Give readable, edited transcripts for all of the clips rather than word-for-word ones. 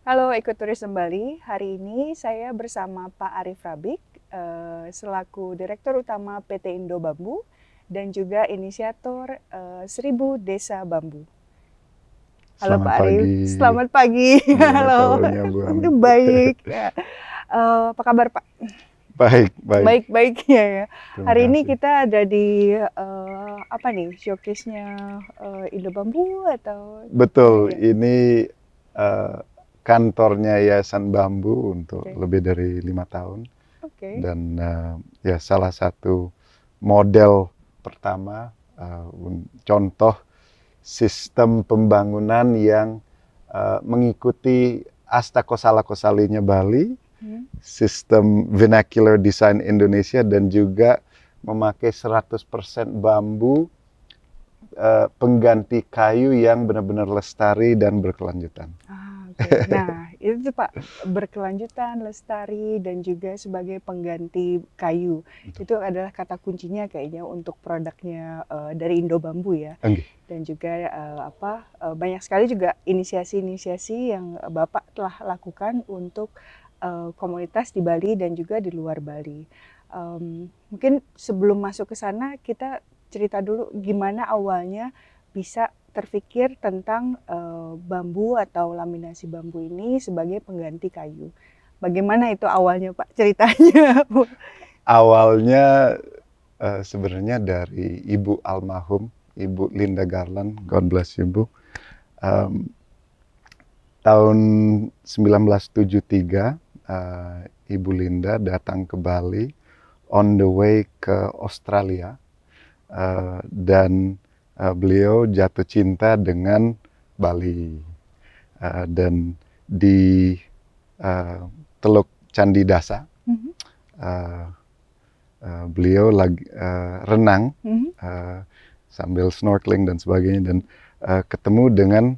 Halo ekoturism Bali, hari ini saya bersama Pak Arif Rabik selaku Direktur Utama PT Indo Bambu dan juga inisiator 1000 Desa Bambu. Halo Selamat Pak Arif, pagi. selamat pagi. Gimana Halo, kabarnya Bu Ami? baik. Ya. Apa kabar Pak? Baik, baik. Baik-baik ya. Terima Hari ini kasih. kita ada di apa nih, showcase-nya Indo Bambu atau? Betul, Ya. ini kantornya Yayasan Bambu untuk Oke. lebih dari 5 tahun. Oke. Dan ya salah satu model pertama, contoh sistem pembangunan yang mengikuti Asta Kosala Kosalinya Bali, sistem vernacular design Indonesia, dan juga memakai 100% bambu pengganti kayu yang benar-benar lestari dan berkelanjutan. Okay. Nah, itu Pak, berkelanjutan, lestari, dan juga sebagai pengganti kayu. Betul. Itu adalah kata kuncinya kayaknya untuk produknya dari Indo Bambu ya. Okay. Dan juga banyak sekali juga inisiasi-inisiasi yang Bapak telah lakukan untuk komunitas di Bali dan juga di luar Bali. Mungkin sebelum masuk ke sana kita cerita dulu gimana awalnya bisa terpikir tentang bambu atau laminasi bambu ini sebagai pengganti kayu. Bagaimana itu awalnya Pak ceritanya? Awalnya sebenarnya dari Ibu almarhum, Ibu Linda Garland, God bless you Bu. Tahun 1973 Ibu Linda datang ke Bali on the way ke Australia, dan beliau jatuh cinta dengan Bali, dan di Teluk Candi Dasa beliau lagi renang sambil snorkeling dan sebagainya, dan ketemu dengan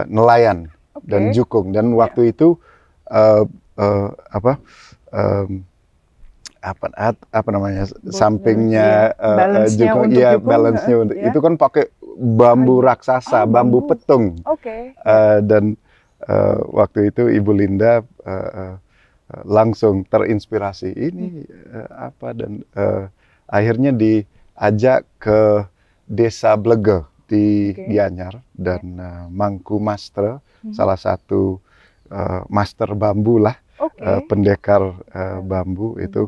nelayan dan jukung, dan waktu itu apa namanya, sampingnya jukung, ya balance-nya itu kan pakai bambu raksasa, bambu petung. Dan waktu itu Ibu Linda langsung terinspirasi ini dan akhirnya diajak ke Desa Blege di Gianyar, dan Mangku Master, salah satu master bambu lah, pendekar bambu itu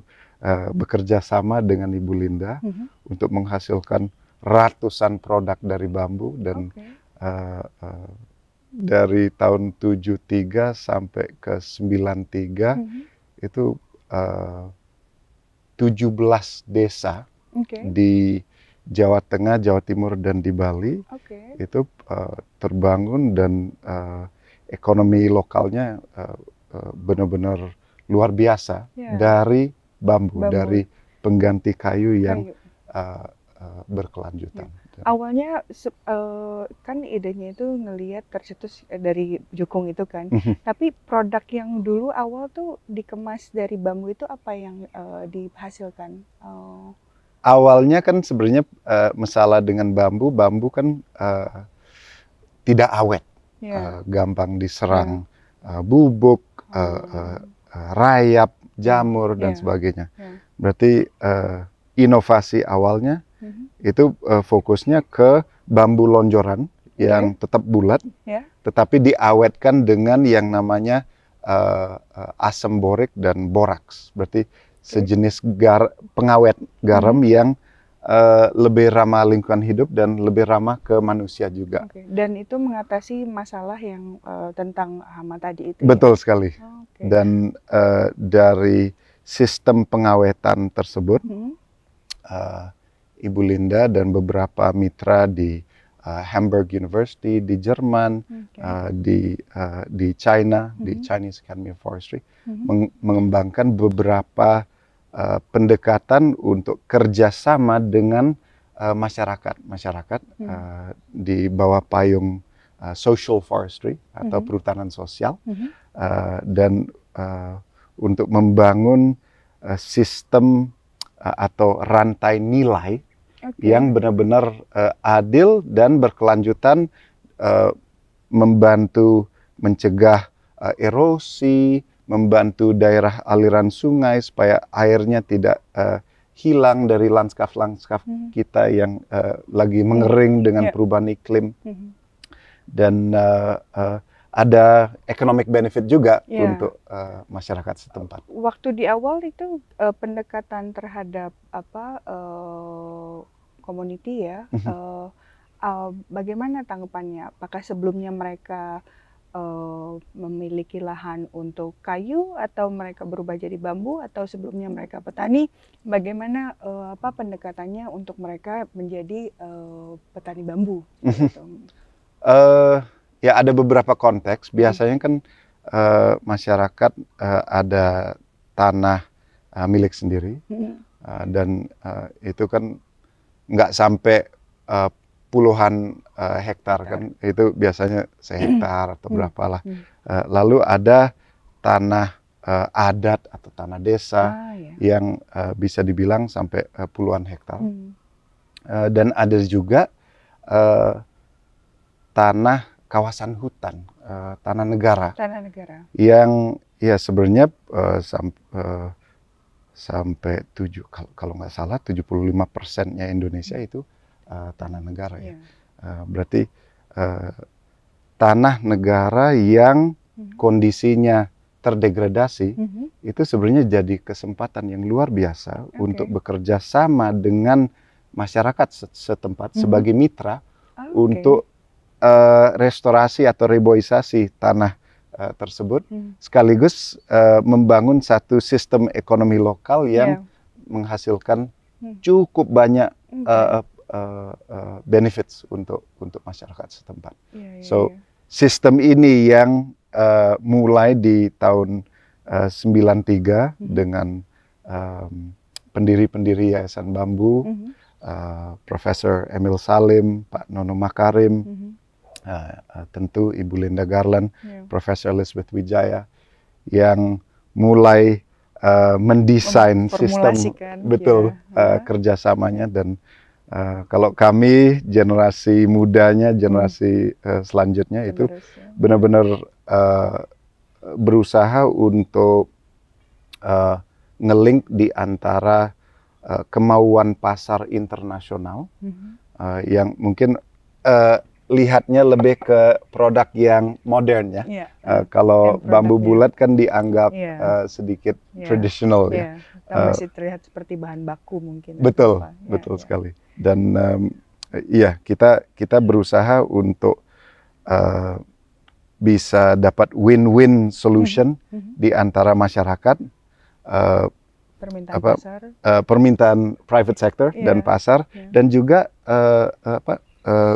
bekerja sama dengan Ibu Linda untuk menghasilkan ratusan produk dari bambu, dan dari tahun 73 sampai ke 93 itu 17 desa di Jawa Tengah, Jawa Timur, dan di Bali itu terbangun, dan ekonomi lokalnya benar-benar luar biasa dari bambu, dari pengganti kayu yang berkelanjutan. Awalnya kan idenya itu ngelihat tercetus dari jukung itu kan, tapi produk yang dulu awal tuh dikemas dari bambu itu apa yang dihasilkan? Awalnya kan sebenarnya masalah dengan bambu kan tidak awet, gampang diserang bubuk, rayap, jamur, dan sebagainya. Berarti inovasi awalnya itu fokusnya ke bambu lonjoran yang tetap bulat, tetapi diawetkan dengan yang namanya asam borik dan boraks. Berarti sejenis pengawet garam yang lebih ramah lingkungan hidup dan lebih ramah ke manusia juga. Dan itu mengatasi masalah yang tentang hama tadi itu. Betul sekali. Dan dari sistem pengawetan tersebut, Ibu Linda dan beberapa mitra di Hamburg University di Jerman, di China, di Chinese Academy of Forestry, mengembangkan beberapa pendekatan untuk kerjasama dengan masyarakat di bawah payung social forestry atau perhutanan sosial, dan untuk membangun sistem atau rantai nilai yang benar-benar adil dan berkelanjutan, membantu mencegah erosi, membantu daerah aliran sungai supaya airnya tidak hilang dari lanskap kita yang lagi mengering dengan perubahan iklim. Dan ada economic benefit juga untuk masyarakat setempat. Waktu di awal itu pendekatan terhadap community ya, bagaimana tanggapannya? Apakah sebelumnya mereka memiliki lahan untuk kayu atau mereka berubah jadi bambu, atau sebelumnya mereka petani? Bagaimana pendekatannya untuk mereka menjadi petani bambu? Ya ada beberapa konteks. Biasanya kan masyarakat ada tanah milik sendiri, dan itu kan nggak sampai puluhan hektar kan, itu biasanya sehektar atau berapalah. Lalu ada tanah adat atau tanah desa yang bisa dibilang sampai puluhan hektar, dan ada juga tanah kawasan hutan, tanah negara yang ya sebenarnya sampai kalau nggak salah 75%-nya Indonesia itu tanah negara ya. Berarti tanah negara yang kondisinya terdegradasi, itu sebenarnya jadi kesempatan yang luar biasa untuk bekerja sama dengan masyarakat setempat sebagai mitra untuk restorasi atau reboisasi tanah tersebut, sekaligus membangun satu sistem ekonomi lokal yang menghasilkan cukup banyak benefits untuk masyarakat setempat. So sistem ini yang mulai di tahun 93 dengan pendiri-pendiri Yayasan Bambu, Profesor Emil Salim, Pak Nono Makarim, tentu Ibu Linda Garland, Profesor Elizabeth Wijaya, yang mulai mendesain sistem kerjasamanya. Dan kalau kami generasi mudanya, generasi selanjutnya itu benar-benar berusaha untuk ngelink di antara kemauan pasar internasional yang mungkin lihatnya lebih ke produk yang modern ya. Kalau bambu bulat kan dianggap sedikit tradisional ya. Masih terlihat seperti bahan baku mungkin. Betul, betul sekali. Dan iya, kita berusaha untuk bisa dapat win-win solution di antara masyarakat, permintaan private sector dan pasar, dan juga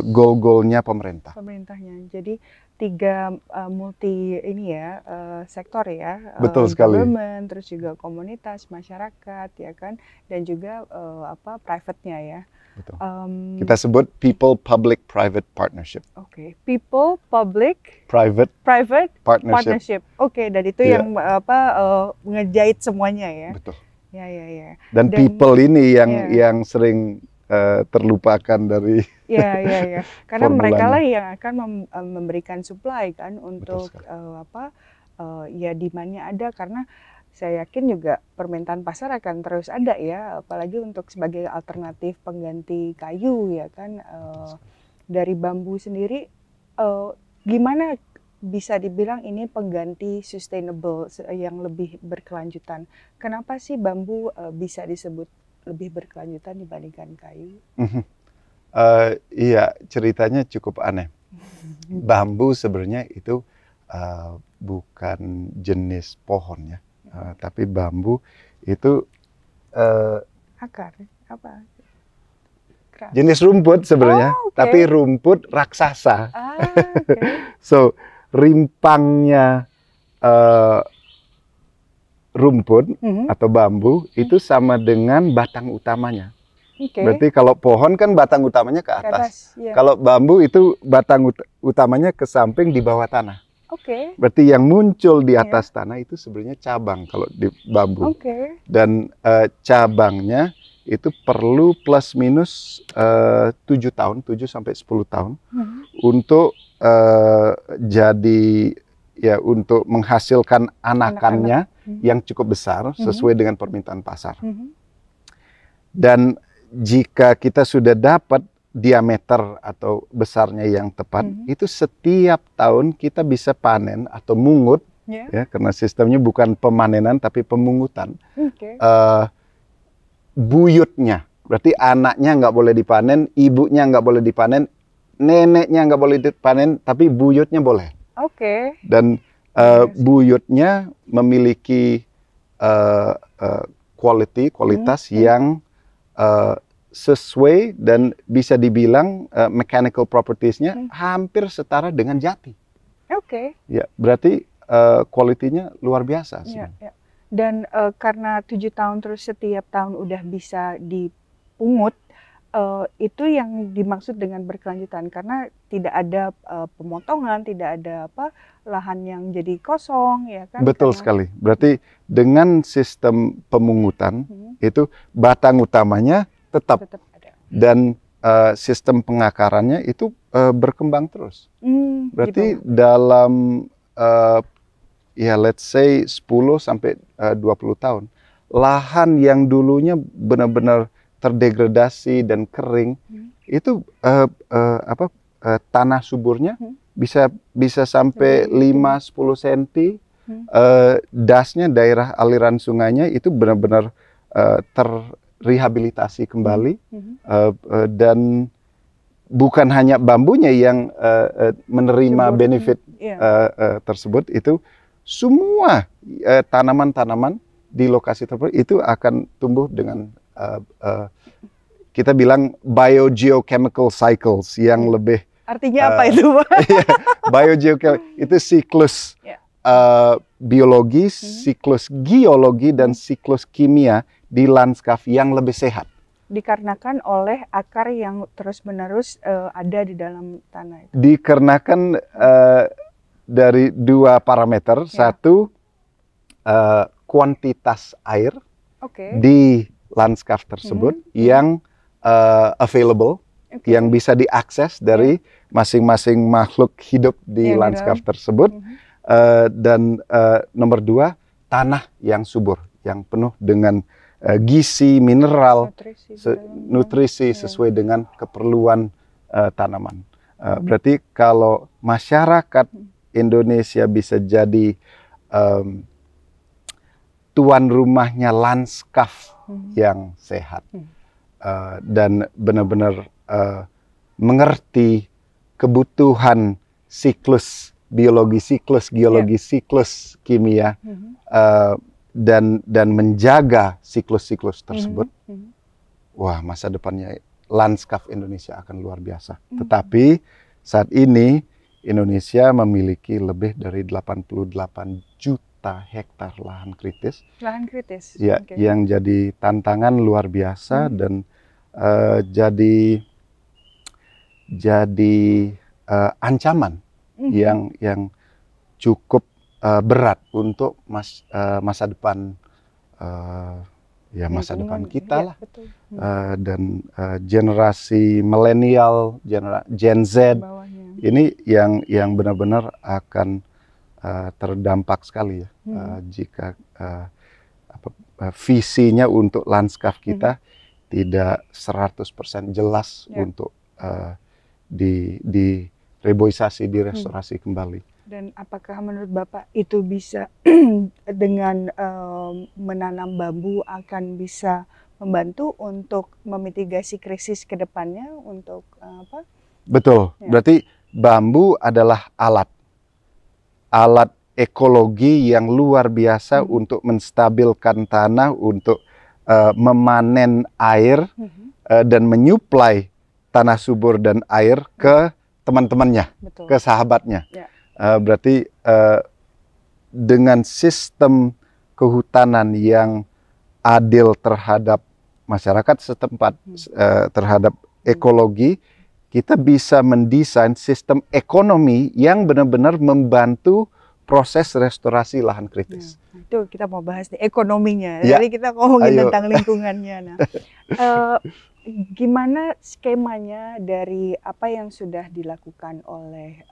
goal-goalnya pemerintahnya. Jadi 3 multi ini ya, sektor ya. Betul sekali. Government, terus juga komunitas, masyarakat ya kan, dan juga private-nya ya. Betul. Kita sebut people public private partnership. People public private partnership. Dan itu yang ngejahit semuanya ya. Betul. Ya. Dan people ini yang sering terlupakan dari karena mereka lah yang akan memberikan supply kan untuk demand-nya ada, karena saya yakin juga permintaan pasar akan terus ada ya, apalagi untuk sebagai alternatif pengganti kayu ya kan. Dari bambu sendiri gimana bisa dibilang ini pengganti sustainable yang lebih berkelanjutan? Kenapa sih bambu bisa disebut lebih berkelanjutan dibandingkan kayu? Iya, ceritanya cukup aneh. Bambu sebenarnya itu bukan jenis pohon ya, tapi bambu itu akar apa? Jenis rumput sebenarnya, tapi rumput raksasa. So rimpangnya rumput atau bambu itu sama dengan batang utamanya. Berarti kalau pohon kan batang utamanya ke atas. Kalau bambu itu batang utamanya ke samping di bawah tanah. Berarti yang muncul di atas tanah itu sebenarnya cabang kalau di bambu. Dan cabangnya itu perlu plus minus 7 tahun, 7 sampai 10 tahun untuk jadi ya untuk menghasilkan anakannya yang cukup besar sesuai dengan permintaan pasar. Dan jika kita sudah dapat diameter atau besarnya yang tepat, itu setiap tahun kita bisa panen atau mungut, ya, karena sistemnya bukan pemanenan tapi pemungutan. Buyutnya, berarti anaknya nggak boleh dipanen, ibunya nggak boleh dipanen, neneknya nggak boleh dipanen, tapi buyutnya boleh. Dan buyutnya memiliki kualitas yang sesuai dan bisa dibilang mechanical properties-nya hampir setara dengan jati. Ya, berarti kualitinya luar biasa. Dan karena 7 tahun terus setiap tahun udah bisa dipungut, itu yang dimaksud dengan berkelanjutan, karena tidak ada pemotongan, tidak ada lahan yang jadi kosong, ya kan? Betul sekali. Berarti dengan sistem pemungutan itu batang utamanya tetap ada. Dan sistem pengakarannya itu berkembang terus. Berarti gitu. Dalam ya let's say 10 sampai 20 tahun, lahan yang dulunya benar-benar terdegradasi dan kering, itu tanah suburnya bisa sampai 5-10 cm. Dasnya, daerah aliran sungainya itu benar-benar terrehabilitasi kembali, dan bukan hanya bambunya yang menerima benefit tersebut, itu semua tanaman-tanaman di lokasi tersebut itu akan tumbuh dengan kita bilang biogeochemical cycles yang lebih. Artinya apa itu, Pak? Biogeochemical itu siklus biologis, siklus geologi, dan siklus kimia di lanskap yang lebih sehat. Dikarenakan oleh akar yang terus-menerus ada di dalam tanah itu. Dikarenakan dari 2 parameter, satu kuantitas air di lanskap tersebut yang available, yang bisa diakses dari masing-masing makhluk hidup di lanskap tersebut. Dan nomor 2, tanah yang subur, yang penuh dengan gizi, mineral, nutrisi sesuai dengan keperluan tanaman. Berarti kalau masyarakat Indonesia bisa jadi tuan rumahnya lanskap yang sehat, dan benar-benar mengerti kebutuhan siklus biologi, siklus geologi, siklus kimia, dan menjaga siklus-siklus tersebut, wah, masa depannya lanskap Indonesia akan luar biasa. Tetapi saat ini Indonesia memiliki lebih dari 88 juta hektar lahan kritis. Lahan kritis. Ya, yang jadi tantangan luar biasa, dan jadi ancaman yang cukup berat untuk masa depan, ya masa depan kita lah, dan generasi milenial, Gen Z ini yang benar-benar akan terdampak sekali ya, jika visinya untuk lanskap kita tidak 100% jelas untuk direboisasi, direstorasi kembali. Dan apakah menurut Bapak itu bisa dengan menanam bambu akan bisa membantu untuk memitigasi krisis ke depannya untuk apa? Betul. Berarti bambu adalah alat ekologi yang luar biasa untuk menstabilkan tanah, untuk memanen air dan menyuplai tanah subur dan air ke teman-temannya, ke sahabatnya. Berarti dengan sistem kehutanan yang adil terhadap masyarakat setempat, terhadap ekologi, kita bisa mendesain sistem ekonomi yang benar-benar membantu proses restorasi lahan kritis. Itu kita mau bahas nih ekonominya. Jadi kita ngomongin tentang lingkungannya. Nah, gimana skemanya dari apa yang sudah dilakukan oleh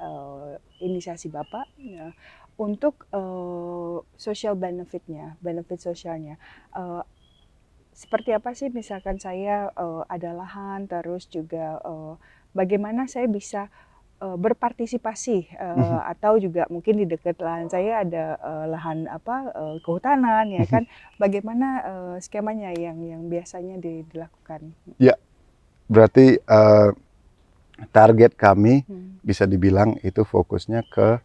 inisiasi Bapak untuk social benefit sosialnya. Seperti apa sih misalkan saya ada lahan, terus juga bagaimana saya bisa berpartisipasi atau juga mungkin di dekat lahan saya ada lahan kehutanan ya kan, bagaimana skemanya yang biasanya dilakukan? Ya, berarti target kami bisa dibilang itu fokusnya ke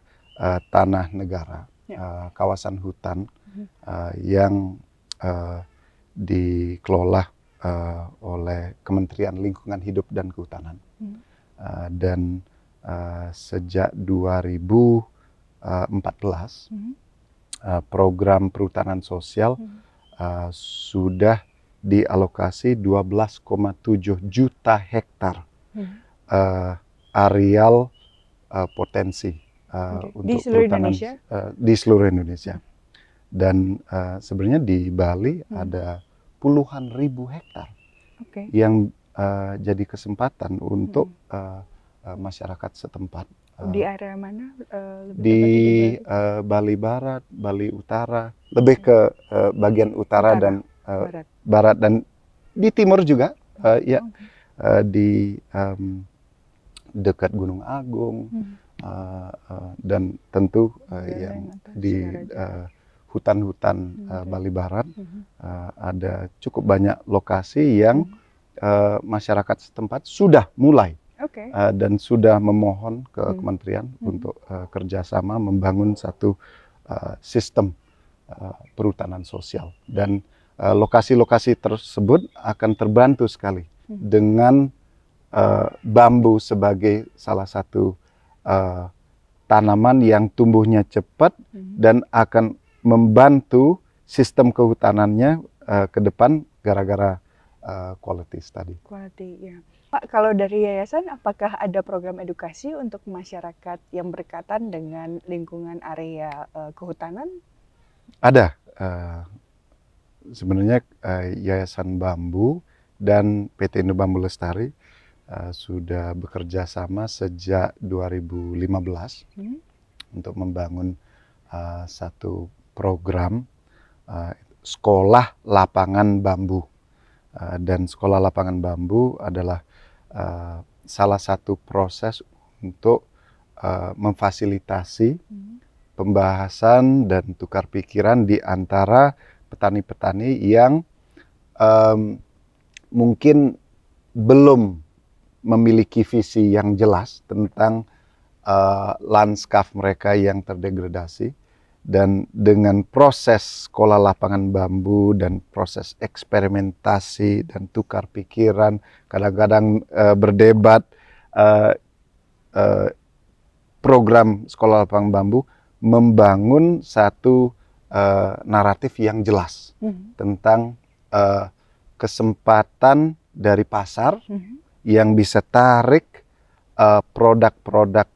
tanah negara, kawasan hutan yang dikelola oleh Kementerian Lingkungan Hidup dan Kehutanan. Dan sejak 2014 program perhutanan sosial sudah dialokasi 12,7 juta hektar areal potensi untuk perhutanan di seluruh Indonesia. Dan sebenarnya di Bali ada puluhan ribu hektar yang jadi kesempatan untuk masyarakat setempat. Di area mana? Di Bali Barat, Bali Utara, lebih ke bagian utara dan barat dan di timur juga, di dekat Gunung Agung dan tentu yang di hutan-hutan Bali Barat ada cukup banyak lokasi yang masyarakat setempat sudah mulai dan sudah memohon ke kementerian untuk kerjasama membangun satu sistem perhutanan sosial, dan lokasi-lokasi tersebut akan terbantu sekali dengan bambu sebagai salah satu tanaman yang tumbuhnya cepat dan akan membantu sistem kehutanannya ke depan gara-gara quality tadi. Quality, ya. Pak, kalau dari yayasan, apakah ada program edukasi untuk masyarakat yang berkaitan dengan lingkungan area kehutanan? Ada. Sebenarnya Yayasan Bambu dan PT Indo Bambu Lestari sudah bekerja sama sejak 2015 untuk membangun satu program sekolah lapangan bambu. Dan sekolah lapangan bambu adalah salah satu proses untuk memfasilitasi pembahasan dan tukar pikiran di antara petani-petani yang mungkin belum memiliki visi yang jelas tentang lanskap mereka yang terdegradasi. Dan dengan proses sekolah lapangan bambu dan proses eksperimentasi dan tukar pikiran, kadang-kadang berdebat, program sekolah lapangan bambu membangun satu naratif yang jelas tentang kesempatan dari pasar yang bisa tarik produk-produk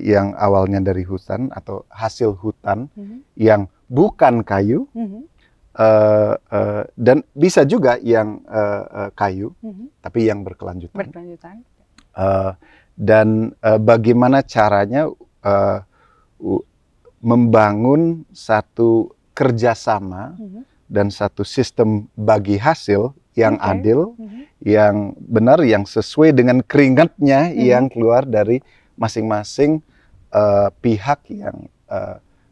yang awalnya dari hutan atau hasil hutan yang bukan kayu, dan bisa juga yang kayu tapi yang berkelanjutan. Dan bagaimana caranya membangun satu kerjasama dan satu sistem bagi hasil yang adil, yang benar, yang sesuai dengan keringatnya yang keluar dari masing-masing pihak yang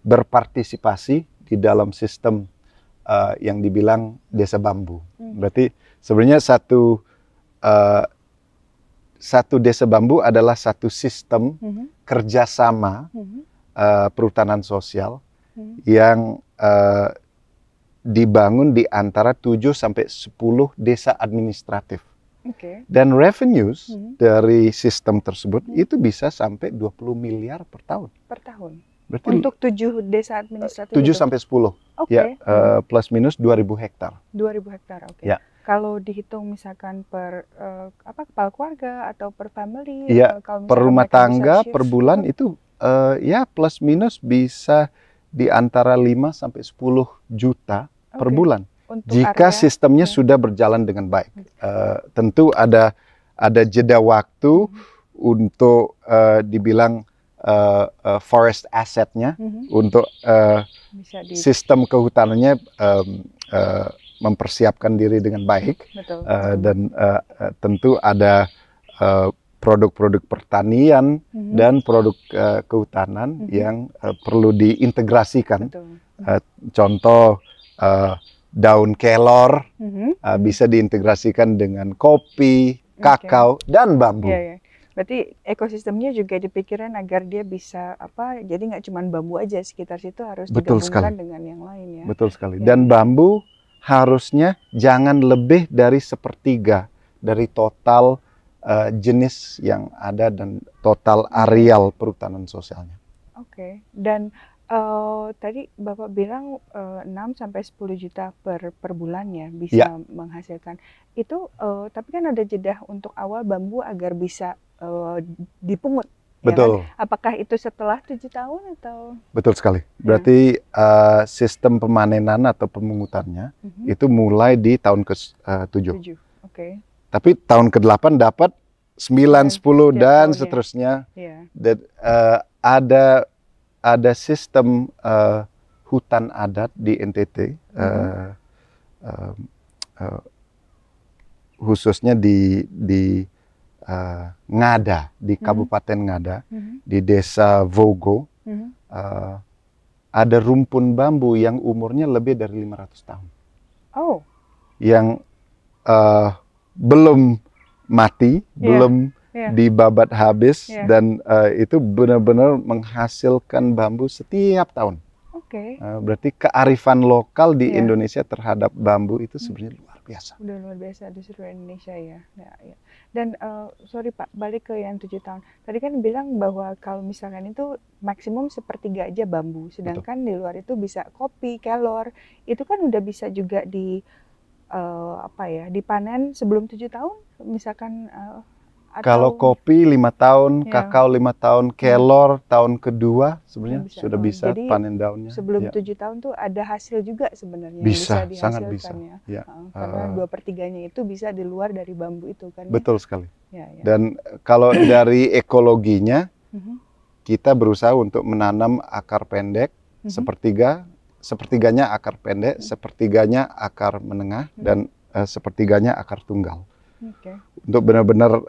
berpartisipasi di dalam sistem yang dibilang desa bambu. Berarti sebenarnya satu desa bambu adalah satu sistem kerjasama perhutanan sosial yang dibangun di antara 7 sampai 10 desa administratif. Dan revenues dari sistem tersebut itu bisa sampai 20 miliar per tahun. Per tahun? Berarti untuk 7 desa administratif 7 sampai 10. Ya, plus minus 2.000 hektar. 2.000 hektar, Ya. Kalau dihitung misalkan per kepala keluarga atau per family, ya, kalau per rumah tangga per bulan itu ya plus minus bisa di antara 5 sampai 10 juta per bulan. Jika sistemnya sudah berjalan dengan baik. Tentu ada jeda waktu untuk dibilang forest assetnya untuk sistem kehutanannya mempersiapkan diri dengan baik. Betul. Dan tentu ada produk-produk pertanian dan produk kehutanan yang perlu diintegrasikan. Contoh daun kelor bisa diintegrasikan dengan kopi, kakao, dan bambu. Berarti ekosistemnya juga dipikirin agar dia bisa jadi nggak cuma bambu aja sekitar situ, harus digabungkan dengan yang lain ya. Betul sekali. Dan bambu harusnya jangan lebih dari 1/3 dari total jenis yang ada dan total areal perhutanan sosialnya. Oke. Dan tadi Bapak bilang 6-10 juta per bulan ya bisa menghasilkan. Itu tapi kan ada jeda untuk awal bambu agar bisa dipungut. Betul. Ya kan? Apakah itu setelah 7 tahun atau? Betul sekali. Berarti sistem pemanenan atau pemungutannya itu mulai di tahun ke-7. Oke. Tapi tahun ke-8 dapat 9, 10 dan seterusnya. Dan ada sistem hutan adat di NTT, khususnya di Ngada, di Kabupaten Ngada, di Desa Vogo, ada rumpun bambu yang umurnya lebih dari 500 tahun. Oh. Yang belum mati, belum dibabat habis, dan itu benar-benar menghasilkan bambu setiap tahun. Berarti kearifan lokal di Indonesia terhadap bambu itu sebenarnya luar biasa. Udah luar biasa di seluruh Indonesia ya. Dan sorry Pak, balik ke yang 7 tahun. Tadi kan bilang bahwa kalau misalkan itu maksimum 1/3 aja bambu, sedangkan di luar itu bisa kopi, kelor, itu kan udah bisa juga dipanen sebelum 7 tahun, misalkan. Kalau kopi 5 tahun, kakao 5 tahun, kelor tahun kedua sebenarnya sudah bisa panen daunnya. Sebelum 7 tahun tuh ada hasil juga sebenarnya bisa dihasilkan sangat bisa. Ya. Karena 2/3-nya itu bisa di luar dari bambu itu kan. Betul sekali. Dan kalau dari ekologinya, kita berusaha untuk menanam akar pendek, 1/3-nya akar pendek, 1/3-nya akar menengah, dan 1/3-nya akar tunggal. Untuk benar-benar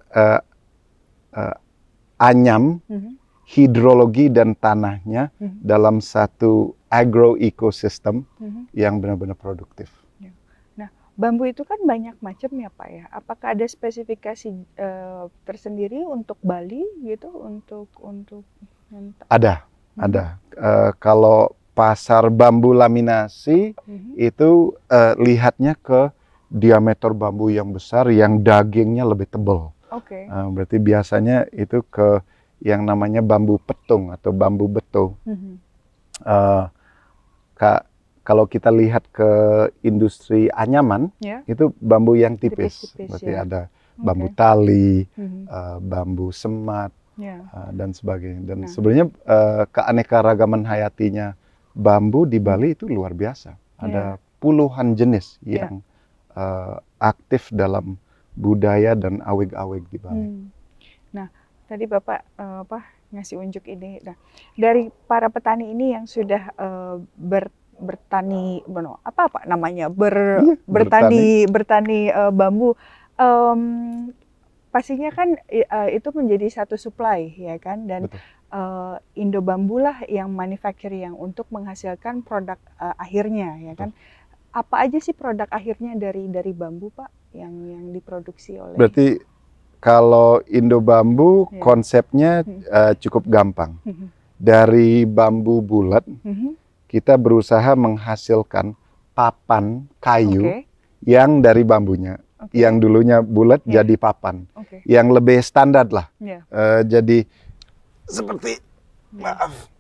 anyam hidrologi dan tanahnya dalam satu agro-ekosistem yang benar-benar produktif. Nah, bambu itu kan banyak macam ya Pak ya. Apakah ada spesifikasi tersendiri untuk Bali gitu? Ada. Kalau pasar bambu laminasi itu lihatnya ke diameter bambu yang besar, yang dagingnya lebih tebal. Berarti biasanya itu ke yang namanya bambu petung atau bambu beto. Kalau kita lihat ke industri anyaman, itu bambu yang tipis. Berarti ada bambu tali, bambu semat, dan sebagainya. Dan sebenarnya keanekaragaman hayatinya bambu di Bali itu luar biasa. Ada puluhan jenis yang aktif dalam budaya dan aweg-aweg di Bali. Nah, tadi Bapak ngasih unjuk ini. Nah, dari para petani ini yang sudah bertani, bertani bambu, pastinya kan itu menjadi satu supply ya kan, dan Indo Bambu lah yang manufacturing yang untuk menghasilkan produk akhirnya ya kan. Apa aja sih produk akhirnya dari bambu Pak yang diproduksi oleh? Berarti kalau Indo Bambu konsepnya cukup gampang. Dari bambu bulat kita berusaha menghasilkan papan kayu yang dari bambunya. Yang dulunya bulat jadi papan. Yang lebih standar lah. Jadi seperti maaf.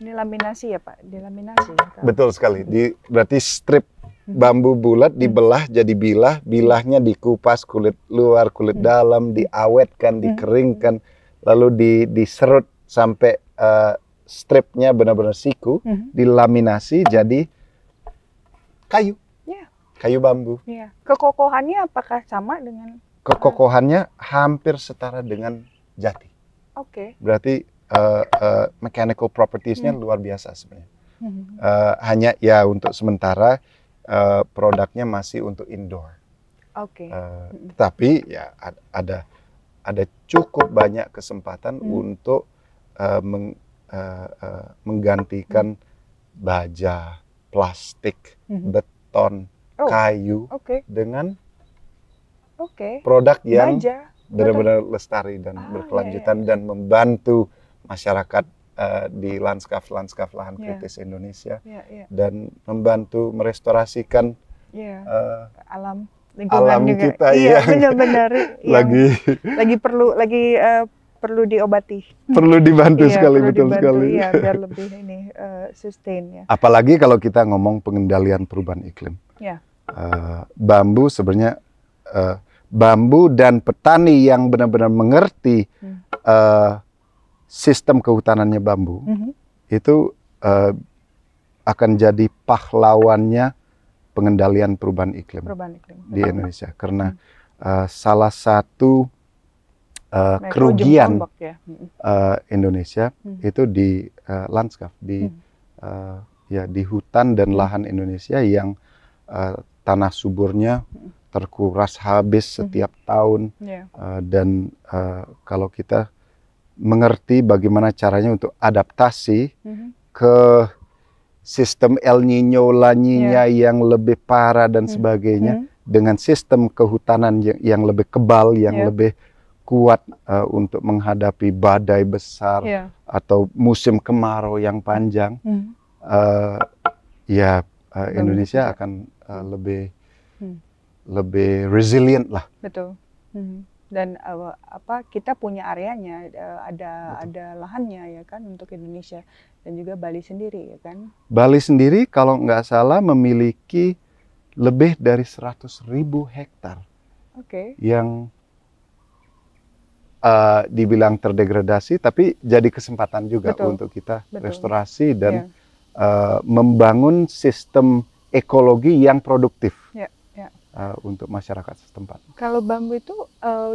Ini laminasi ya Pak? Dilaminasi. Betul sekali. Berarti strip bambu bulat dibelah jadi bilah, bilahnya dikupas kulit luar, kulit dalam, diawetkan, dikeringkan, lalu diserut sampai stripnya benar-benar siku, dilaminasi jadi kayu, kayu bambu. Kekokohannya apakah sama dengan? Kekokohannya hampir setara dengan jati. Berarti mechanical properties-nya luar biasa sebenarnya. Hanya ya untuk sementara produknya masih untuk indoor. Tapi ya ada cukup banyak kesempatan untuk menggantikan baja, plastik, beton, kayu dengan produk yang benar-benar lestari dan berkelanjutan dan membantu masyarakat di lanskap lahan kritis Indonesia dan membantu merestorasikan alam alam juga. Kita benar-benar lagi perlu diobati, perlu dibantu sekali, betul sekali biar lebih sustain ya. Apalagi kalau kita ngomong pengendalian perubahan iklim. Bambu sebenarnya bambu dan petani yang benar-benar mengerti sistem kehutanannya bambu itu akan jadi pahlawannya pengendalian perubahan iklim di Indonesia, karena salah satu kerugian Indonesia itu di lanskap, di hutan dan lahan Indonesia yang tanah suburnya terkuras habis setiap tahun, dan kalau kita mengerti bagaimana caranya untuk adaptasi ke sistem El Nino, La Nina yang lebih parah dan sebagainya, dengan sistem kehutanan yang lebih kebal, yang lebih kuat untuk menghadapi badai besar atau musim kemarau yang panjang, Indonesia akan lebih resilient lah. Betul. Dan kita punya areanya, ada lahannya ya kan untuk Indonesia, dan juga Bali sendiri ya kan. Bali sendiri kalau nggak salah memiliki lebih dari 100.000 hektar yang dibilang terdegradasi, tapi jadi kesempatan juga untuk kita restorasi dan membangun sistem ekologi yang produktif. Untuk masyarakat setempat. Kalau bambu itu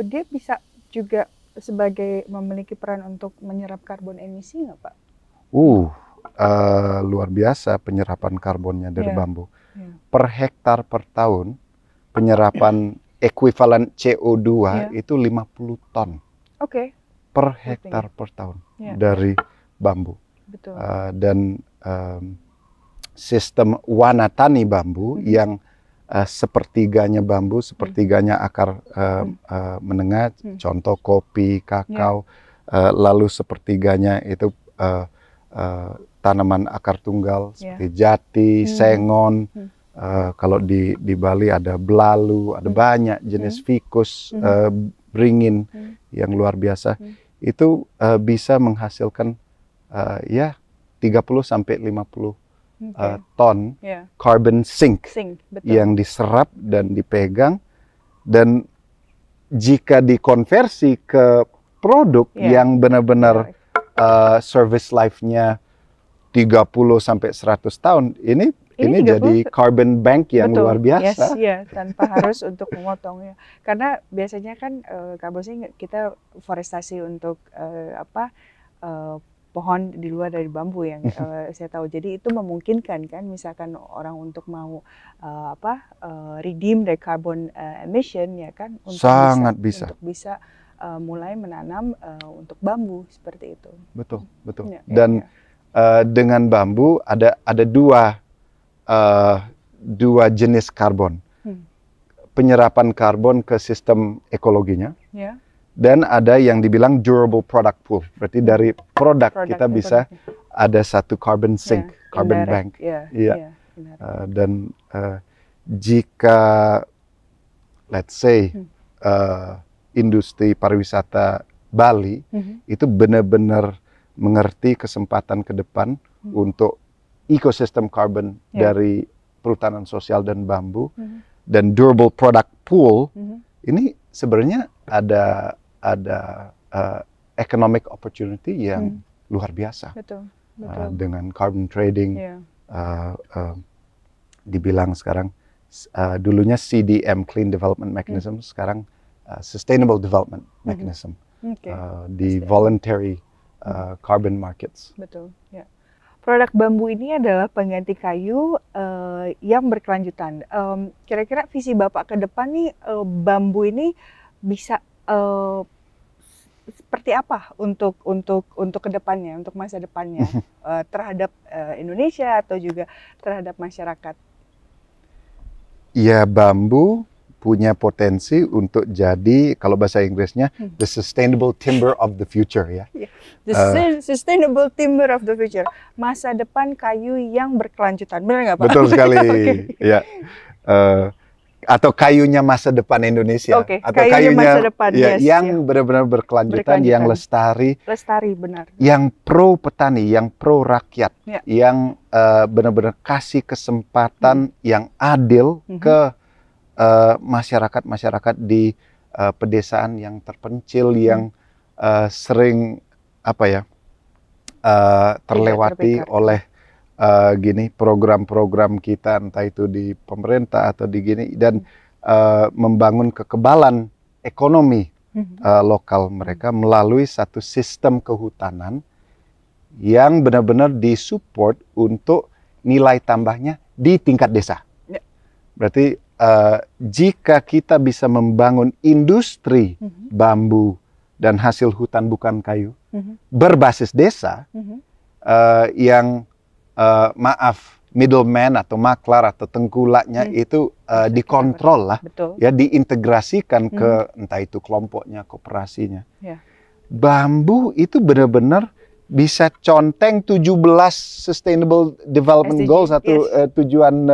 dia bisa juga sebagai memiliki peran untuk menyerap karbon emisi nggak Pak? Luar biasa penyerapan karbonnya dari bambu. Per hektar per tahun penyerapan ekuivalen CO2 itu 50 ton. Per hektar per tahun dari bambu. Betul. Dan sistem wanatani bambu yang sepertiganya bambu, sepertiganya akar menengah, contoh kopi, kakao, lalu sepertiganya itu tanaman akar tunggal seperti jati, sengon. Kalau di Bali ada belalu, ada banyak jenis ficus, beringin yang luar biasa. Itu bisa menghasilkan 30 sampai 50 ton carbon sink yang diserap dan dipegang, dan jika dikonversi ke produk yang benar-benar service life-nya 30 sampai 100 tahun, ini jadi carbon bank yang luar biasa. Tanpa harus untuk memotong ya. Karena biasanya kan Kak Bosy, kita forestasi untuk pohon di luar dari bambu yang saya tahu. Jadi itu memungkinkan kan, misalkan orang untuk mau redeem dari carbon emission ya kan, untuk sangat bisa. Untuk bisa mulai menanam untuk bambu seperti itu. Betul. Dan dengan bambu ada dua jenis karbon. Penyerapan karbon ke sistem ekologinya. Dan ada yang dibilang durable product pool. Berarti dari produk kita bisa ada satu carbon sink, carbon bank. Dan jika let's say industri pariwisata Bali itu benar-benar mengerti kesempatan ke depan untuk ekosistem carbon dari perhutanan sosial dan bambu, dan durable product pool, ini sebenarnya ada economic opportunity yang luar biasa. Betul. Dengan carbon trading, dibilang sekarang dulunya CDM, Clean Development Mechanism, sekarang Sustainable Development Mechanism, di voluntary carbon markets. Betul. Ya. Produk bambu ini adalah pengganti kayu yang berkelanjutan. Kira-kira visi Bapak ke depan nih, bambu ini bisa seperti apa untuk kedepannya, untuk masa depannya terhadap Indonesia atau juga terhadap masyarakat? Ya, bambu punya potensi untuk jadi, kalau bahasa Inggrisnya, the sustainable timber of the future, ya. The sustainable timber of the future, masa depan kayu yang berkelanjutan, benar nggak Pak? Betul sekali, ya. Atau kayunya masa depan Indonesia, atau kayunya masa depan, ya, yang benar-benar berkelanjutan, yang lestari, benar. Yang pro petani, yang pro rakyat, yang benar-benar kasih kesempatan yang adil ke masyarakat di pedesaan yang terpencil, yang sering terlewati oleh program-program kita, entah itu di pemerintah atau di dan membangun kekebalan ekonomi lokal mereka melalui satu sistem kehutanan yang benar-benar disupport untuk nilai tambahnya di tingkat desa. Berarti jika kita bisa membangun industri bambu dan hasil hutan bukan kayu berbasis desa, yang middleman atau maklar atau tengkulaknya itu dikontrol lah, ya, diintegrasikan ke entah itu kelompoknya, koperasinya. Bambu itu benar-benar bisa conteng 17 Sustainable Development Goals atau tujuan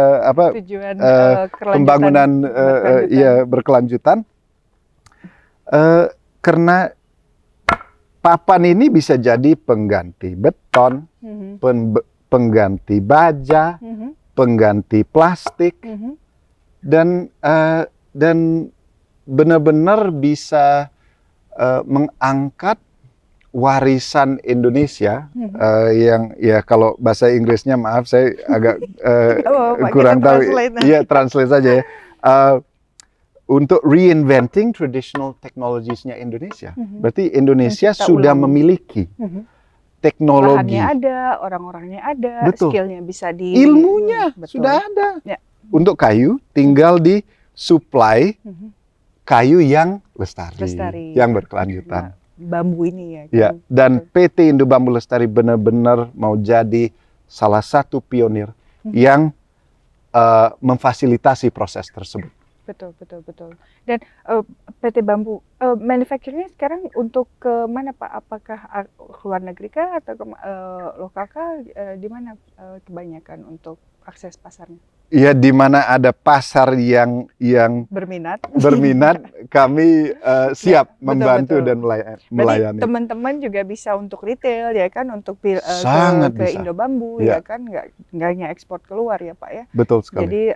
pembangunan berkelanjutan, karena papan ini bisa jadi pengganti beton, pengganti baja, pengganti plastik, dan benar-benar bisa mengangkat warisan Indonesia yang, ya, kalau bahasa Inggrisnya, maaf saya agak kurang tahu, ya, translate saja, ya, untuk reinventing traditional technologies-nya Indonesia. Berarti Indonesia sudah memiliki teknologi. Lahannya ada, orang-orangnya ada, skillnya bisa ilmunya sudah ada. Untuk kayu, tinggal di-supply kayu yang lestari, yang berkelanjutan. Bambu ini, ya. Ya, dan PT Indo Bambu Lestari benar-benar mau jadi salah satu pionir yang memfasilitasi proses tersebut. Betul. Dan PT Bambu, manufacturing-nya sekarang untuk ke mana Pak? Apakah ke luar negeri kah atau ke lokal kah? Di mana kebanyakan untuk akses pasarnya? Ya, di mana ada pasar yang berminat, kami siap membantu dan melayani. Teman-teman juga bisa untuk retail, ya kan, untuk ke Indo Bambu, ya kan, nggak hanya ekspor keluar, ya Pak, ya. Betul sekali. Jadi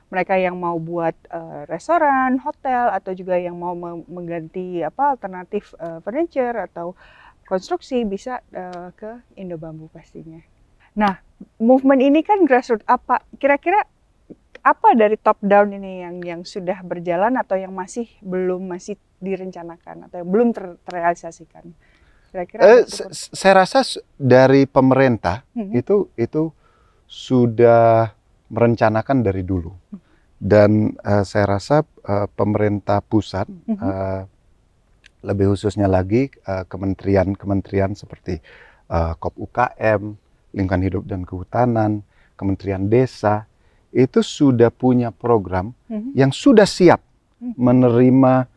mereka yang mau buat restoran, hotel, atau juga yang mau mengganti alternatif furniture atau konstruksi bisa ke Indo Bambu pastinya. Nah, movement ini kan grassroots, kira-kira apa dari top down ini yang sudah berjalan atau yang masih direncanakan atau yang belum terrealisasikan? Kira-kira saya rasa dari pemerintah itu sudah merencanakan dari dulu, dan saya rasa pemerintah pusat, lebih khususnya lagi kementerian seperti KOP UKM, Lingkungan Hidup dan Kehutanan, Kementerian Desa, itu sudah punya program yang sudah siap menerima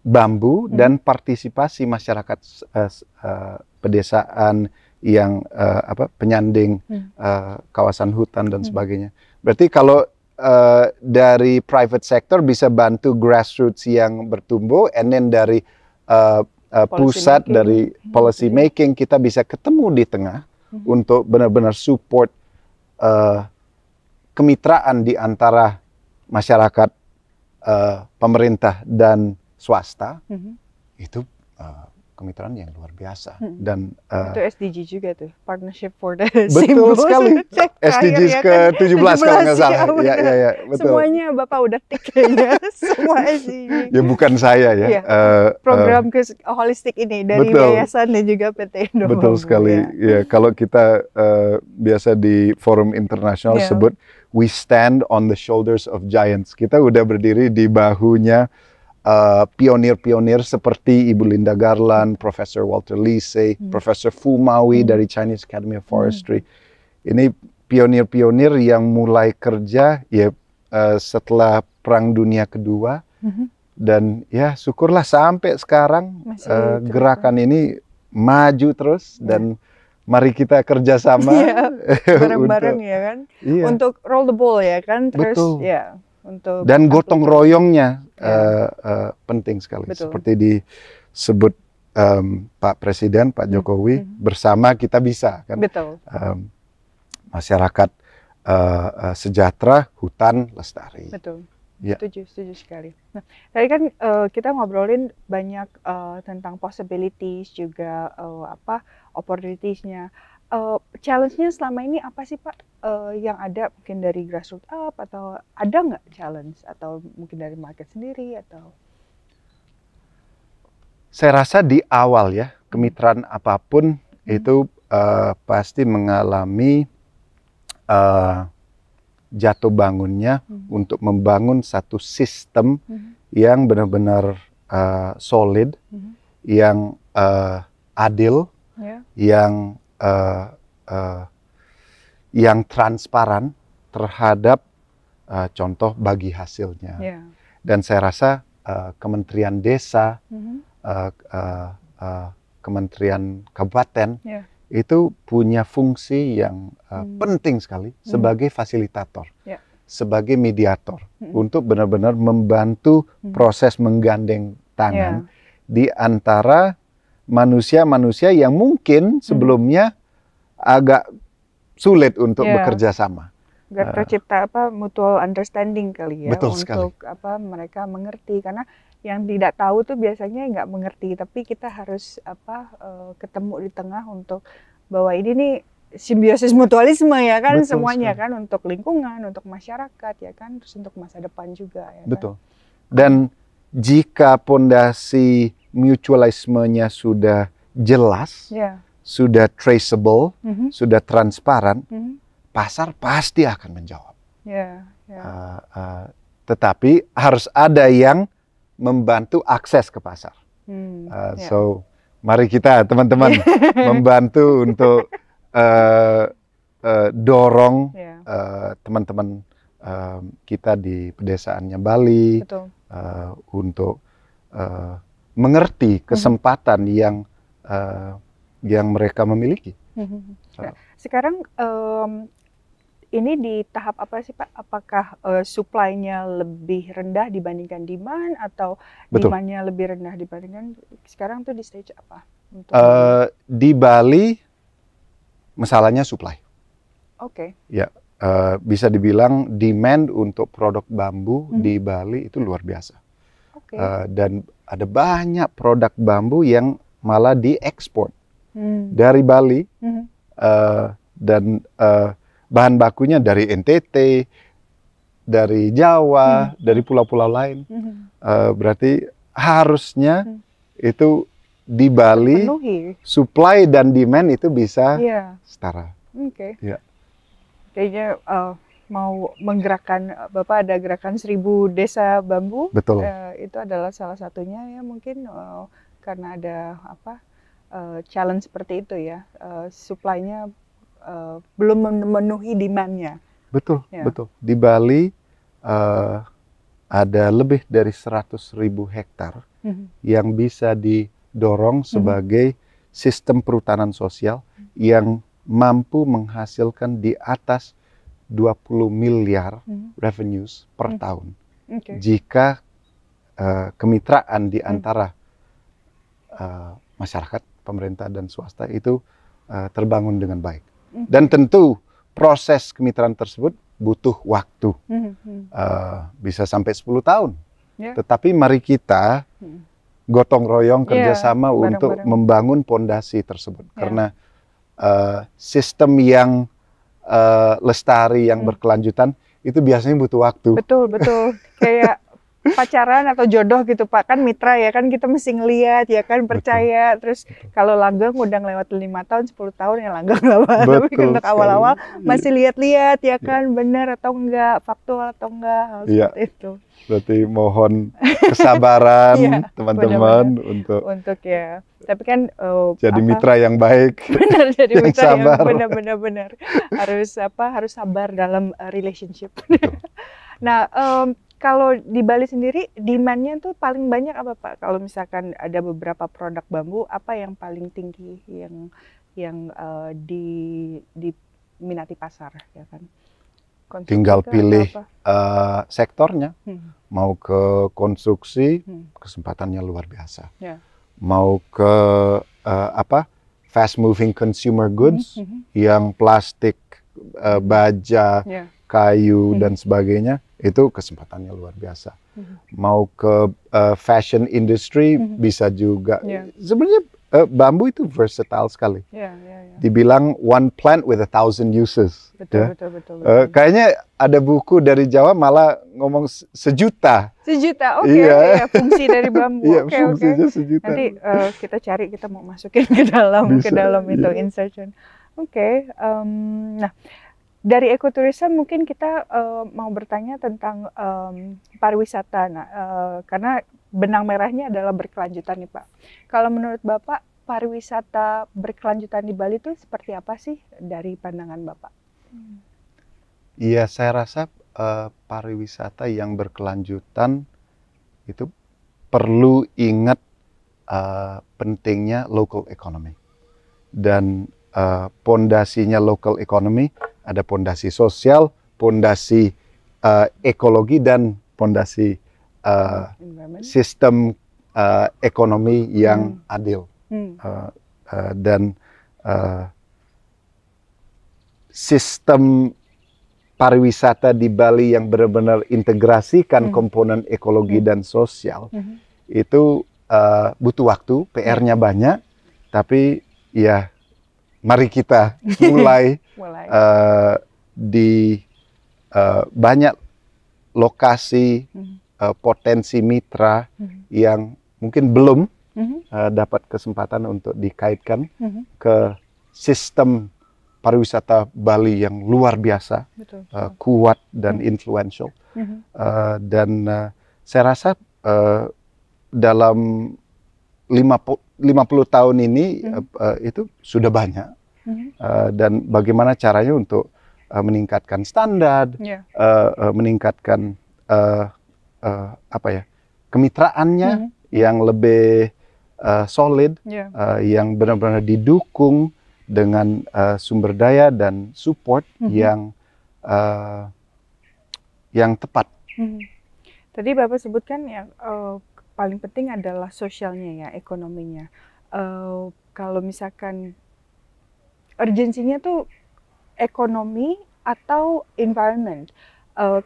bambu dan partisipasi masyarakat pedesaan yang penyanding kawasan hutan dan sebagainya. Berarti kalau dari private sector bisa bantu grassroots yang bertumbuh, and then dari pusat, dari policy making, kita bisa ketemu di tengah untuk benar-benar support kemitraan di antara masyarakat, pemerintah dan swasta. Itu kemitraan yang luar biasa. Dan itu SDG juga tuh, Partnership for the betul sekali. SDGs ke-17 kalau nggak salah. Ya, betul. Semuanya Bapak udah tik kayaknya, semua SDG. Ya bukan saya ya. Program holistik ini dari yayasan dan juga PT Indo. Betul sekali. Ya, kalau kita biasa di forum internasional sebut we stand on the shoulders of giants. Kita udah berdiri di bahunya pionir-pionir seperti Ibu Linda Garland, Profesor Walter Lise, Profesor Fu Maui dari Chinese Academy of Forestry. Ini pionir-pionir yang mulai kerja ya setelah Perang Dunia Kedua. Dan ya syukurlah sampai sekarang gerakan ini maju terus dan mari kita kerjasama bareng-bareng ya kan, untuk roll the ball ya kan, terus untuk dan gotong royongnya penting sekali. Seperti disebut Pak Presiden, Pak Jokowi, bersama kita bisa kan. Masyarakat sejahtera, hutan lestari. Betul. Setuju sekali. Nah, tadi kan kita ngobrolin banyak tentang possibilities juga opportunities-nya. Challenge-nya selama ini apa sih Pak yang ada mungkin dari grassroots up atau ada nggak challenge atau mungkin dari market sendiri atau? Saya rasa di awal ya kemitraan apapun itu pasti mengalami jatuh bangunnya untuk membangun satu sistem yang benar-benar solid, yang adil, yang transparan terhadap contoh bagi hasilnya. Dan saya rasa Kementerian Desa, Kementerian Kabupaten itu punya fungsi yang penting sekali sebagai fasilitator, sebagai mediator untuk benar-benar membantu proses menggandeng tangan di antara manusia-manusia yang mungkin sebelumnya agak sulit untuk bekerja sama. Agar tercipta mutual understanding kali ya, betul untuk sekali. Mereka mengerti, karena yang tidak tahu tuh biasanya nggak mengerti, tapi kita harus ketemu di tengah untuk bahwa ini nih simbiosis mutualisme ya kan, betul semuanya sekali. Kan untuk lingkungan, untuk masyarakat ya kan, terus untuk masa depan juga ya. Betul. Kan? Dan jika pondasi mutualismenya sudah jelas, sudah traceable, sudah transparan, pasar pasti akan menjawab. Tetapi harus ada yang membantu akses ke pasar. So mari kita teman-teman membantu untuk dorong teman-teman kita di pedesaannya Bali untuk mengerti kesempatan yang mereka memiliki. Sekarang ini di tahap apa sih Pak? Apakah supply-nya lebih rendah dibandingkan demand atau demand-nya lebih rendah dibandingkan sekarang tuh di stage apa? Di Bali masalahnya supply. Ya, bisa dibilang demand untuk produk bambu di Bali itu luar biasa. Dan ada banyak produk bambu yang malah diekspor dari Bali dan bahan bakunya dari NTT, dari Jawa, dari pulau-pulau lain. Berarti harusnya itu di Bali supply dan demand itu bisa setara. Kayaknya mau menggerakkan, Bapak ada gerakan 1000 desa bambu. Betul. Itu adalah salah satunya ya, mungkin karena ada challenge seperti itu ya, supply-nya belum memenuhi demand-nya. Betul, betul. Di Bali ada lebih dari 100.000 hektar yang bisa didorong sebagai sistem perhutanan sosial yang mampu menghasilkan di atas 20 miliar revenues per tahun. Jika kemitraan di antara masyarakat, pemerintah dan swasta itu terbangun dengan baik. Dan tentu proses kemitraan tersebut butuh waktu, bisa sampai 10 tahun. Tetapi mari kita gotong royong kerjasama untuk membangun pondasi tersebut. Karena sistem yang lestari, yang berkelanjutan, itu biasanya butuh waktu. Betul, betul. Kayak pacaran atau jodoh gitu Pak, kan mitra ya kan, kita mesti ngeliat ya kan, percaya. Terus kalau langgeng udah lewat 5 tahun, 10 tahun ya langgeng lama. Tapi untuk awal-awal masih lihat-lihat ya kan, benar atau enggak, faktual atau enggak, hal seperti itu. Berarti mohon kesabaran teman-teman untuk ya. Tapi kan jadi mitra yang baik. Benar, jadi mitra yang benar-benar harus sabar dalam relationship. Nah, kalau di Bali sendiri demand-nya tuh paling banyak apa Pak? Kalau misalkan ada beberapa produk bambu, apa yang paling tinggi yang diminati pasar ya kan? Tinggal pilih sektornya. Mau ke konstruksi, kesempatannya luar biasa. Mau ke fast moving consumer goods yang plastik, baja, kayu dan sebagainya, itu kesempatannya luar biasa. Mau ke fashion industry bisa juga. Sebenarnya bambu itu versatile sekali. Dibilang one plant with 1,000 uses. Betul. Kayaknya ada buku dari Jawa malah ngomong sejuta. Oke. Fungsi dari bambu. Fungsinya sejuta. Nanti kita cari, kita mau masukin ke dalam itu insertion. Nah, dari ekoturism mungkin kita mau bertanya tentang pariwisata. Nah, karena benang merahnya adalah berkelanjutan nih Pak. Kalau menurut Bapak, pariwisata berkelanjutan di Bali itu seperti apa sih dari pandangan Bapak? Iya, saya rasa pariwisata yang berkelanjutan itu perlu ingat pentingnya local economy. Dan pondasinya local economy, ada pondasi sosial, pondasi ekologi, dan pondasi sistem ekonomi yang adil. Dan sistem pariwisata di Bali yang benar-benar integrasikan komponen ekologi dan sosial, itu butuh waktu, PR-nya banyak, tapi ya mari kita mulai di banyak lokasi potensi mitra yang mungkin belum dapat kesempatan untuk dikaitkan ke sistem pariwisata Bali yang luar biasa, kuat dan influential. Dan saya rasa dalam 50 tahun ini itu sudah banyak. Dan bagaimana caranya untuk meningkatkan standar, meningkatkan kemitraannya yang lebih solid, yang benar-benar didukung dengan sumber daya dan support yang tepat. Tadi Bapak sebutkan yang paling penting adalah sosialnya ya, ekonominya. Kalau misalkan urgensinya tuh ekonomi atau environment,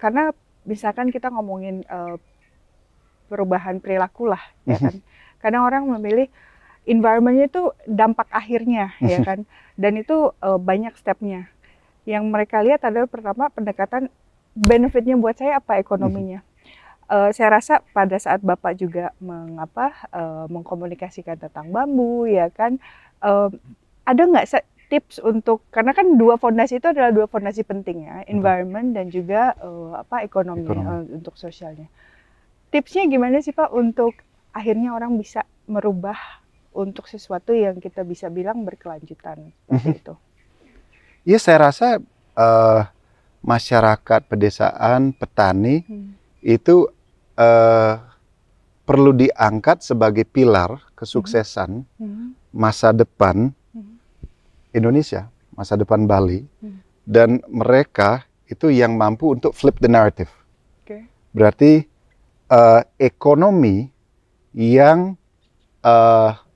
karena misalkan kita ngomongin perubahan perilaku lah, ya kan. Kadang orang memilih environment-nya itu dampak akhirnya, ya kan. Dan itu banyak stepnya. Yang mereka lihat adalah pertama pendekatan benefitnya buat saya apa, ekonominya. Saya rasa pada saat Bapak juga mengkomunikasikan tentang bambu, ya kan, ada nggak tips untuk, karena kan dua fondasi itu adalah dua fondasi penting ya, environment dan juga ekonomi. Untuk sosialnya. Tipsnya gimana sih Pak untuk akhirnya orang bisa merubah untuk sesuatu yang kita bisa bilang berkelanjutan seperti itu? Iya, saya rasa masyarakat pedesaan, petani itu perlu diangkat sebagai pilar kesuksesan masa depan Indonesia, masa depan Bali, dan mereka itu yang mampu untuk flip the narrative. Berarti ekonomi yang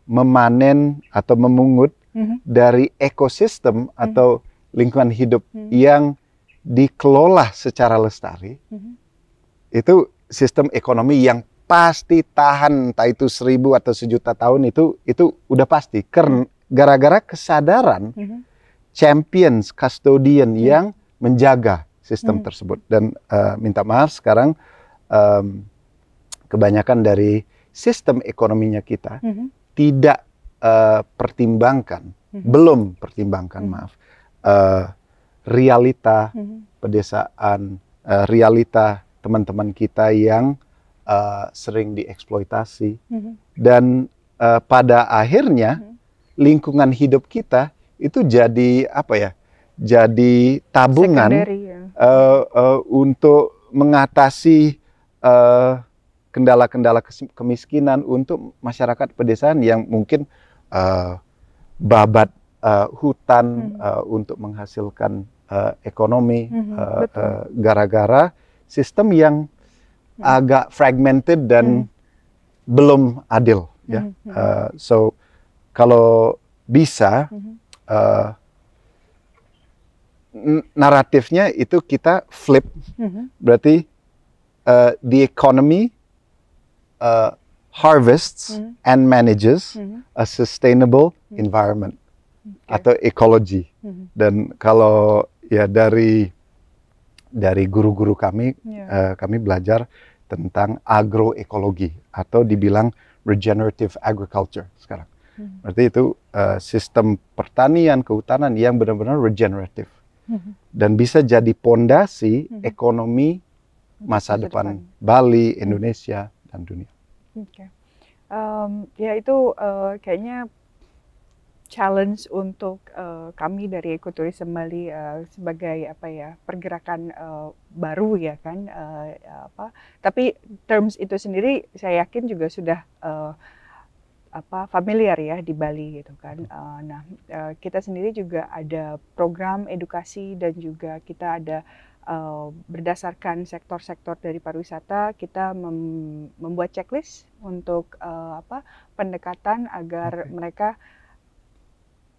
memanen atau memungut dari ekosistem atau lingkungan hidup yang dikelola secara lestari, itu sistem ekonomi yang pasti tahan, entah itu 1000 atau 1.000.000 tahun, itu udah pasti. Karena gara-gara kesadaran champions, custodian yang menjaga sistem tersebut. Dan minta maaf sekarang kebanyakan dari sistem ekonominya kita tidak pertimbangkan, belum pertimbangkan, maaf, realita pedesaan, realita teman-teman kita yang sering dieksploitasi. Dan pada akhirnya lingkungan hidup kita itu jadi apa ya? Jadi tabungan untuk mengatasi kendala-kendala kemiskinan untuk masyarakat pedesaan yang mungkin babat hutan untuk menghasilkan ekonomi, gara-gara sistem yang agak fragmented dan belum adil. Ya. So kalau bisa naratifnya itu kita flip, berarti the economy harvests and manages a sustainable environment atau ecology. Dan kalau ya dari guru-guru kami, kami belajar tentang agroekologi atau dibilang regenerative agriculture sekarang. Berarti itu sistem pertanian kehutanan yang benar-benar regeneratif dan bisa jadi pondasi ekonomi masa depan Bali, Indonesia, dan dunia. Ya itu kayaknya challenge untuk kami dari ekoturism Bali sebagai apa ya, pergerakan baru ya kan, tapi terms itu sendiri saya yakin juga sudah familiar ya di Bali gitu kan. Kita sendiri juga ada program edukasi dan juga kita ada berdasarkan sektor-sektor dari pariwisata, kita membuat checklist untuk pendekatan agar mereka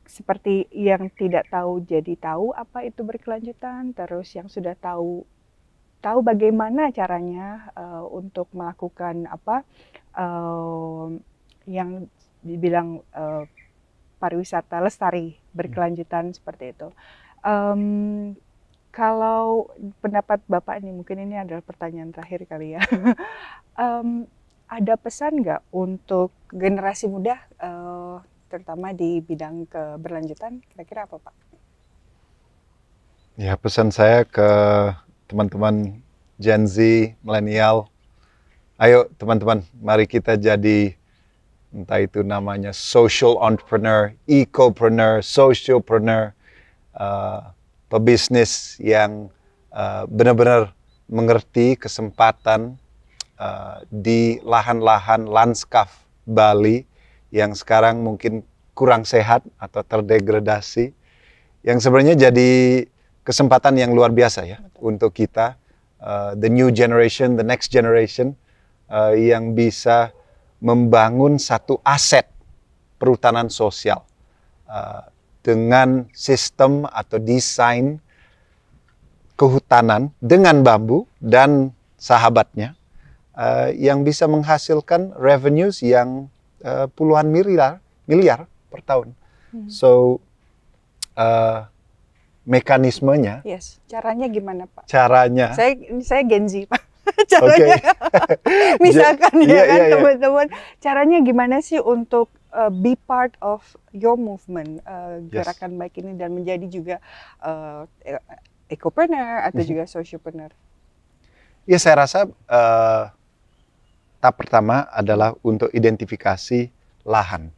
seperti yang tidak tahu jadi tahu apa itu berkelanjutan, terus yang sudah tahu bagaimana caranya untuk melakukan yang dibilang pariwisata lestari berkelanjutan seperti itu. Kalau pendapat Bapak ini, mungkin ini adalah pertanyaan terakhir kali ya. Ada pesan nggak untuk generasi muda, terutama di bidang keberlanjutan, kira-kira apa Pak? Ya, pesan saya ke teman-teman Gen Z, milenial, ayo teman-teman, mari kita jadi, entah itu namanya social entrepreneur, ecopreneur, sociopreneur, pebisnis yang benar-benar mengerti kesempatan di lahan-lahan lanskap Bali yang sekarang mungkin kurang sehat atau terdegradasi, yang sebenarnya jadi kesempatan yang luar biasa ya untuk kita, the new generation, the next generation, yang bisa membangun satu aset perhutanan sosial dengan sistem atau desain kehutanan dengan bambu dan sahabatnya, yang bisa menghasilkan revenues yang puluhan miliar per tahun. So mekanismenya. Yes. Caranya gimana Pak? Caranya. Saya Gen Z Pak. Caranya. Misalkan teman-teman, caranya gimana sih untuk be part of your movement, gerakan baik ini, dan menjadi juga ecopreneur atau juga sociopreneur? Ya, saya rasa tahap pertama adalah untuk identifikasi lahan,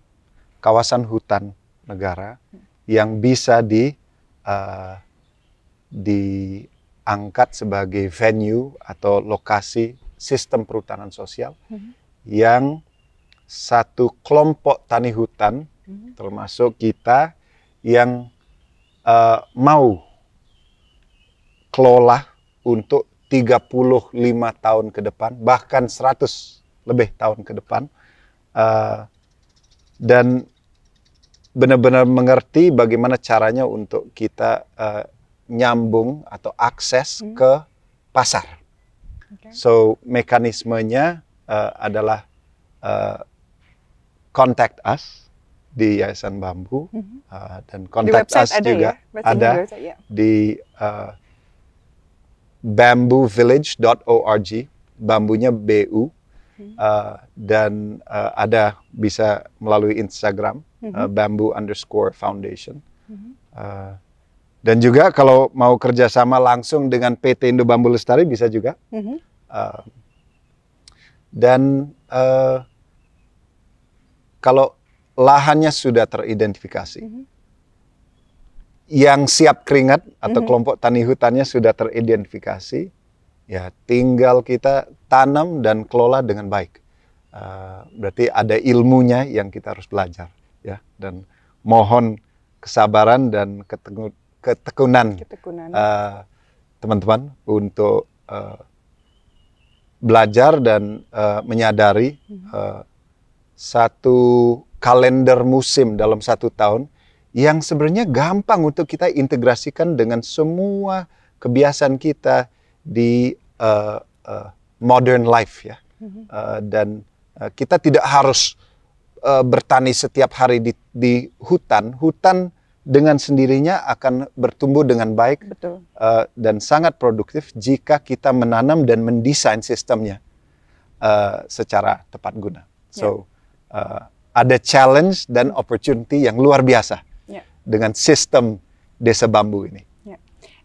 kawasan hutan negara yang bisa diangkat sebagai venue atau lokasi sistem perhutanan sosial yang satu kelompok tani hutan, termasuk kita, yang mau kelola untuk 35 tahun ke depan, bahkan 100 lebih tahun ke depan, dan benar-benar mengerti bagaimana caranya untuk kita nyambung atau akses ke pasar. So mekanismenya adalah contact us di Yayasan Bambu, dan contact us juga ada di bambuvillage.org, bambunya BU, dan ada bisa melalui Instagram bamboo_foundation. Dan juga kalau mau kerjasama langsung dengan PT Indo Bambu Lestari bisa juga. Dan kalau lahannya sudah teridentifikasi, yang siap keringat atau kelompok tani hutannya sudah teridentifikasi, ya tinggal kita tanam dan kelola dengan baik. Berarti ada ilmunya yang kita harus belajar, ya. Dan mohon kesabaran dan ketekunan teman-teman untuk belajar dan menyadari satu kalender musim dalam satu tahun yang sebenarnya gampang untuk kita integrasikan dengan semua kebiasaan kita di modern life, ya. Dan kita tidak harus bertani setiap hari di hutan. Hutan dengan sendirinya akan bertumbuh dengan baik. Betul. Dan sangat produktif jika kita menanam dan mendesain sistemnya secara tepat guna. So ada challenge dan opportunity yang luar biasa dengan sistem desa bambu ini.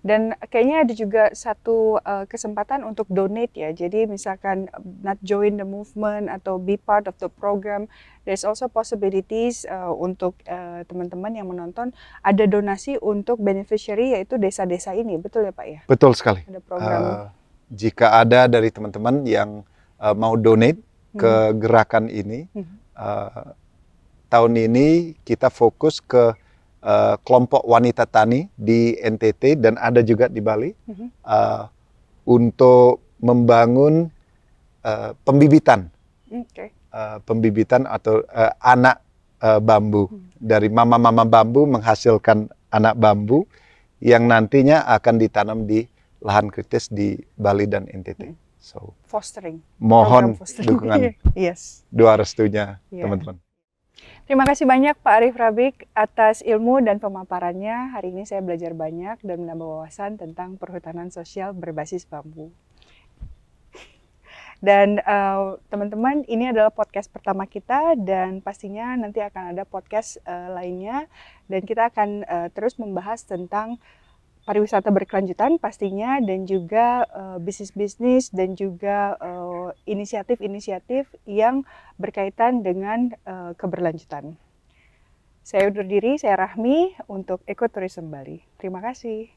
Dan kayaknya ada juga satu kesempatan untuk donate, ya. Jadi misalkan not join the movement atau be part of the program, there's also possibilities untuk teman-teman yang menonton ada donasi untuk beneficiary, yaitu desa-desa ini, betul ya Pak ya? Betul sekali. Ada program. Jika ada dari teman-teman yang mau donate ke gerakan ini, tahun ini kita fokus ke kelompok wanita tani di NTT dan ada juga di Bali untuk membangun pembibitan, pembibitan atau anak bambu dari mama-mama bambu menghasilkan anak bambu yang nantinya akan ditanam di lahan kritis di Bali dan NTT. So, fostering. Mohon dukungan, doa restunya, Yeah. teman-teman. Terima kasih banyak Pak Arief Rabik atas ilmu dan pemaparannya. Hari ini saya belajar banyak dan menambah wawasan tentang perhutanan sosial berbasis bambu. Dan teman-teman, ini adalah podcast pertama kita dan pastinya nanti akan ada podcast lainnya. Dan kita akan terus membahas tentang pariwisata berkelanjutan pastinya, dan juga bisnis-bisnis dan juga inisiatif-inisiatif yang berkaitan dengan keberlanjutan. Saya undur diri, saya Rahmi untuk Ekoturism Bali. Terima kasih.